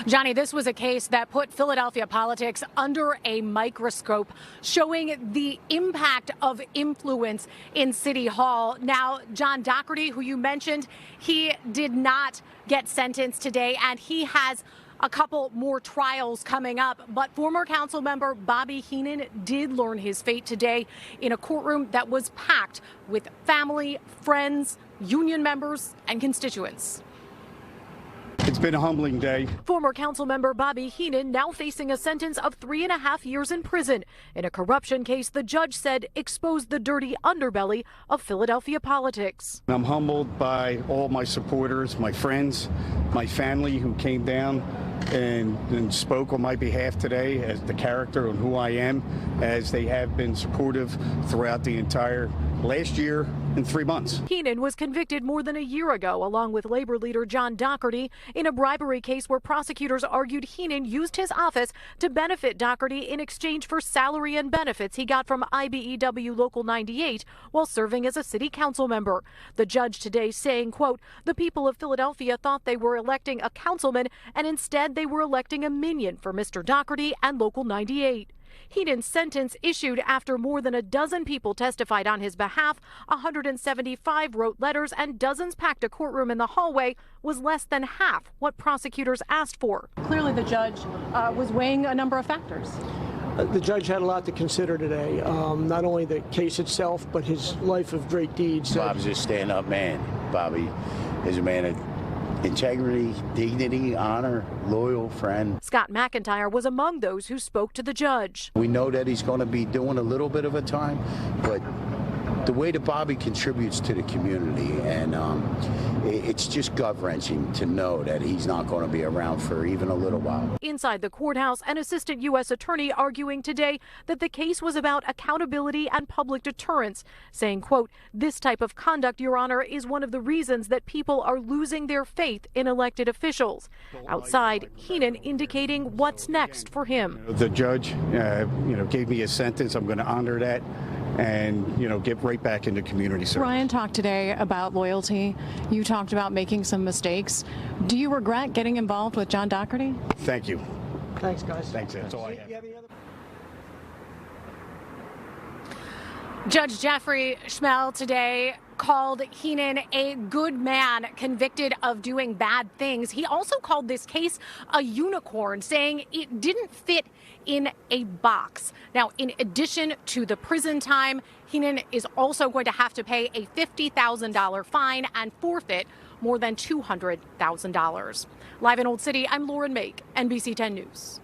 Johnny, this was a case that put Philadelphia politics under a microscope, showing the impact of influence in City Hall. Now, John Dougherty, who you mentioned, he did not get sentenced today, and he has a couple more trials coming up. But former council member Bobby Henon did learn his fate today in a courtroom that was packed with family, friends, union members, and constituents. It's been a humbling day. Former council member Bobby Henon now facing a sentence of 3.5 years in prison in a corruption case the judge said exposed the dirty underbelly of Philadelphia politics. I'm humbled by all my supporters, my friends, my family who came down and spoke on my behalf today as the character and who I am, as they have been supportive throughout the entire last year and 3 months. Henon was convicted more than a year ago, along with labor leader John Dougherty, in a bribery case where prosecutors argued Henon used his office to benefit Dougherty in exchange for salary and benefits he got from IBEW Local 98 while serving as a city council member. The judge today saying, quote, "The people of Philadelphia thought they were electing a councilman, and instead they were electing a minion for Mr. Dougherty and Local 98. Henon's sentence issued after more than a dozen people testified on his behalf, 175 wrote letters, and dozens packed a courtroom in the hallway was less than half what prosecutors asked for. Clearly the judge was weighing a number of factors. The judge had a lot to consider today, not only the case itself, but his life of great deeds. Bob's a stand-up man. Bobby is a man of integrity, dignity, honor, loyal friend. Scott McIntyre was among those who spoke to the judge. We know that he's going to be doing a little bit of a time, but the way that Bobby contributes to the community, and it's just gut-wrenching to know that he's not going to be around for even a little while. Inside the courthouse, an assistant U.S. attorney arguing today that the case was about accountability and public deterrence, saying, quote, "This type of conduct, Your Honor, is one of the reasons that people are losing their faith in elected officials." Outside, Henon indicating what's next for him. The judge, gave me a sentence. I'm going to honor that and, get right back into community service. Ryan talked today about loyalty. You talked about making some mistakes. Do you regret getting involved with John Dougherty? Thank you. Thanks, guys. Thanks. That's all I have. Judge Jeffrey Schmel today called Henon a good man convicted of doing bad things. He also called this case a unicorn, saying it didn't fit in a box. Now, in addition to the prison time, Henon is also going to have to pay a $50,000 fine and forfeit more than $200,000. Live in Old City, I'm Lauren Mayk, NBC 10 News.